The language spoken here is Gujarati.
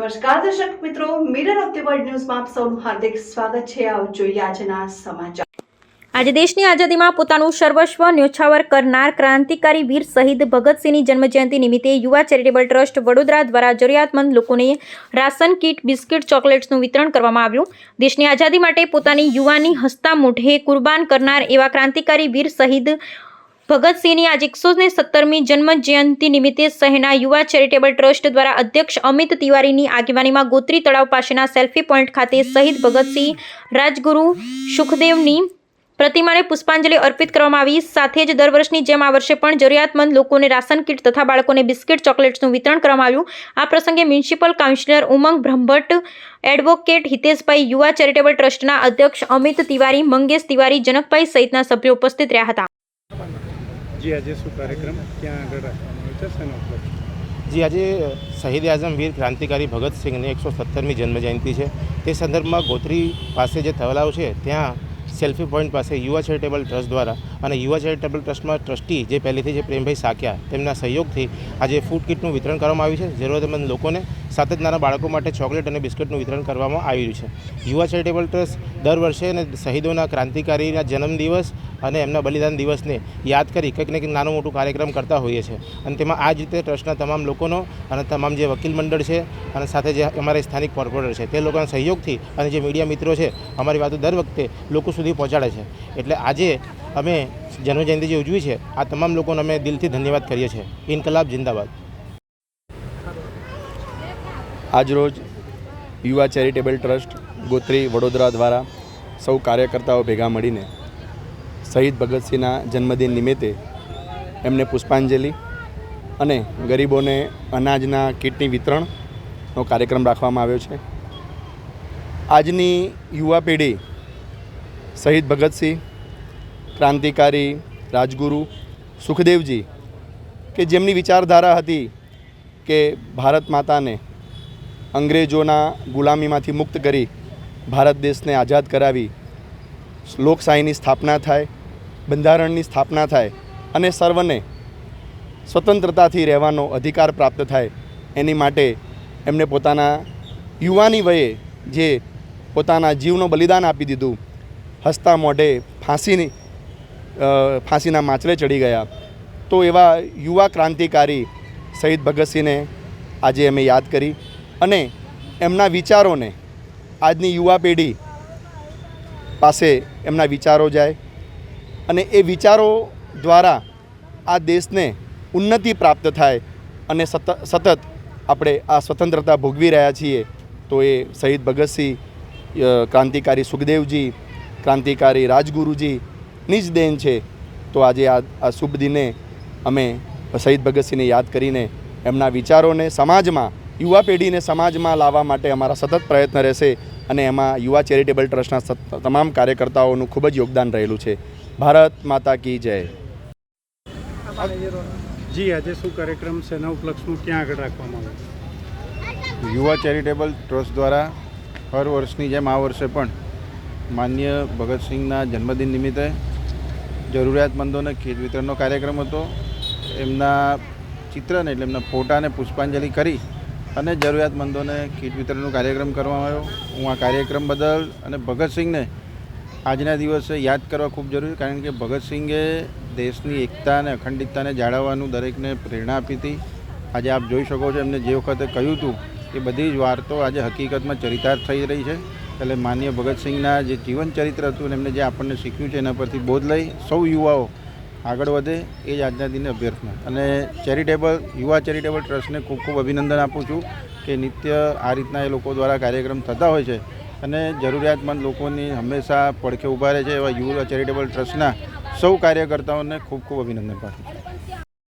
નમસ્કાર દર્શક મિત્રો, મિરર ઓફ ધ વર્લ્ડ ન્યૂઝમાં આપ સૌનું હાર્દિક સ્વાગત છે। આવો જોઈએ આજના સમાચાર। આજે દેશની આઝાદીમાં પોતાનું સર્વસ્વ ન્યોછાવર કરનાર ક્રાંતિકારી વીર શહીદ ભગતસિંહની જન્મજયંતિ નિમિત્તે યુવા ચેરિટેબલ ટ્રસ્ટ વડોદરા દ્વારા જરૂરિયાતમંદ લોકોને રાશન કીટ, બિસ્કિટ, ચોકલેટ્સનું વિતરણ કરવામાં આવ્યું। દેશની આઝાદી માટે પોતાની યુવાની હસતા મોઢે કુરબાન કરનાર એવા ક્રાંતિકારી વીર શહીદ ભગતસિંહની આજે 117મી જન્મજયંતિ નિમિત્તે શહેરના યુવા ચેરિટેબલ ટ્રસ્ટ દ્વારા અધ્યક્ષ અમિત તિવારીની આગેવાનીમાં ગોત્રી તળાવ પાસેના સેલ્ફી પોઈન્ટ ખાતે શહીદ ભગતસિંહ, રાજગુરુ સુખદેવની પ્રતિમાને પુષ્પાંજલિ અર્પિત કરવામાં આવી। સાથે જ દર વર્ષની જેમ આ વર્ષે પણ જરૂરિયાતમંદ લોકોને રાશન કીટ તથા બાળકોને બિસ્કિટ, ચોકલેટ્સનું વિતરણ કરવામાં આવ્યું। આ પ્રસંગે મ્યુનિસિપલ કાઉન્સિલર ઉમંગ બ્રહ્મભટ્ટ, એડવોકેટ હિતેશભાઈ, યુવા ચેરિટેબલ ટ્રસ્ટના અધ્યક્ષ અમિત તિવારી, મંગેશ તિવારી, જનકભાઈ સહિતના સભ્યો ઉપસ્થિત રહ્યા હતા। જી આજે શું કાર્યક્રમ ક્યાં આગળ રાખવામાં આવ્યો છે, શેનો ઉપલક્ષ? જી આજે શહીદ આઝમ વીર ક્રાંતિકારી ભગતસિંહની 117મી જન્મજયંતિ છે। તે સંદર્ભમાં ગોત્રી પાસે જે તલાવ છે ત્યાં સેલ્ફી પોઈન્ટ પાસે યુવા ચેરિટેબલ ટ્રસ્ટ દ્વારા અને યુવા ચેરિટેબલ ટ્રસ્ટમાં ટ્રસ્ટી જે પહેલેથી જે પ્રેમભાઈ સાક્યા તેમના સહયોગથી આજે ફૂડ કિટનું વિતરણ કરવામાં આવ્યું છે। જરૂરતમંદ લોકોને સાથે જ નાના બાળકો માટે ચોકલેટ અને બિસ્કિટનું વિતરણ કરવામાં આવ્યું છે। યુવા ચેરિટેબલ ટ્રસ્ટ દર વર્ષે અને શહીદોના ક્રાંતિકારીના જન્મદિવસ અને એમના બલિદાન દિવસને યાદ કરી કંઈક ને કંઈક નાનું મોટું કાર્યક્રમ કરતા હોઈએ છીએ અને તેમાં આ જ રીતે ટ્રસ્ટના તમામ લોકોનો અને તમામ જે વકીલ મંડળ છે અને સાથે જે અમારા સ્થાનિક કોર્પોરેટર છે તે લોકોના સહયોગથી અને જે મીડિયા મિત્રો છે અમારી વાતો દર વખતે લોકો સુધી પહોંચાડે છે। એટલે આજે અમે જન્મજયંતિ જે ઉજવી છે આ તમામ લોકોને અમે દિલથી ધન્યવાદ કરીએ છીએ। ઇન્કલાબ જિંદાબાદ। આજરોજ યુવા ચેરિટેબલ ટ્રસ્ટ ગોત્રી વડોદરા દ્વારા સૌ કાર્યકર્તાઓ ભેગા મળીને શહીદ ભગતસિંહના જન્મદિન નિમિત્તે એમને પુષ્પાંજલિ અને ગરીબોને અનાજના કીટની વિતરણનો કાર્યક્રમ રાખવામાં આવ્યો છે। આજની યુવા પેઢી શહીદ ભગતસિંહ, ક્રાંતિકારી રાજગુરુ સુખદેવજી કે જેમની વિચારધારા હતી કે ભારત માતાને અંગ્રેજોના ગુલામીમાંથી મુક્ત કરી ભારત દેશને આઝાદ કરાવી લોકશાહીની સ્થાપના થાય, બંધારણની સ્થાપના થાય અને સર્વને સ્વતંત્રતાથી રહેવાનો અધિકાર પ્રાપ્ત થાય, એની માટે એમને પોતાના યુવાની વયે જે પોતાના જીવનું બલિદાન આપી દીધું, હસતા મોઢે ફાંસીના માચરે ચડી ગયા, તો એવા યુવા ક્રાંતિકારી શહીદ ભગતસિંહને આજે અમે યાદ કરી અને એમના વિચારોને આજની યુવા પેઢી પાસે એમના વિચારો જાય અને એ વિચારો દ્વારા આ દેશને ઉન્નતિ પ્રાપ્ત થાય અને સતત આપણે આ સ્વતંત્રતા ભોગવી રહ્યા છીએ તો એ શહીદ ભગતસિંહ, ક્રાંતિકારી સુખદેવજી, ક્રાંતિકારી રાજગુરુજીની જ દેન છે। તો આજે આ શુભ દિને અમે શહીદ ભગતસિંહને યાદ કરીને એમના વિચારોને સમાજમાં, યુવા પેઢીને સમાજમાં લાવવા માટે અમારા સતત પ્રયત્ન રહેશે અને એમાં યુવા ચેરિટેબલ ટ્રસ્ટના તમામ કાર્યકર્તાઓનું ખૂબ જ યોગદાન રહેલું છે। ભારત માતા કી જય। જી આજે શું કાર્યક્રમ શેના ઉપલક્ષમાં ક્યાં આગળ રાખવામાં આવ્યો? યુવા ચેરિટેબલ ટ્રસ્ટ દ્વારા હર વર્ષની જેમ આ વર્ષે પણ માનનીય ભગતસિંહના જન્મદિન નિમિત્તે જરૂરિયાતમંદોને કીટ વિતરણનો કાર્યક્રમ હતો। એમના ચિત્રને એટલે એમના ફોટાને પુષ્પાંજલિ કરી અને જરૂરિયાતમંદોને કીટ વિતરણનો કાર્યક્રમ કરવામાં આવ્યો। હું આ કાર્યક્રમ બદલ અને ભગતસિંહને આજના દિવસે યાદ કરવા ખૂબ જરૂરી, કારણ કે ભગતસિંહે દેશની એકતા અને અખંડિતતાને જાળવવાનું દરેકને પ્રેરણા આપી હતી। આજે આપ જોઈ શકો છો એમને જે વખતે કહ્યું હતું એ બધી જ વાર્તો આજે હકીકતમાં ચરિતાર્થ થઈ રહી છે। એટલે માનનીય ભગતસિંહના જે જીવન ચરિત્ર હતું અને એમને જે આપણને શીખ્યું છે એના પરથી બોધ લઈ સૌ યુવાઓ આગળ વધે એ જ આજના દિને અભ્યર્થના। અને યુવા ચેરિટેબલ ટ્રસ્ટને ખૂબ ખૂબ અભિનંદન આપું છું કે નિત્ય આ રીતના એ લોકો દ્વારા કાર્યક્રમ થતા હોય છે અને જરૂરિયાતમંદ લોકોની હંમેશા પડખે ઊભા રહે છે। એવા યુવા ચેરિટેબલ ટ્રસ્ટના સૌ કાર્યકર્તાઓને ખૂબ ખૂબ અભિનંદન પાઠવું છું।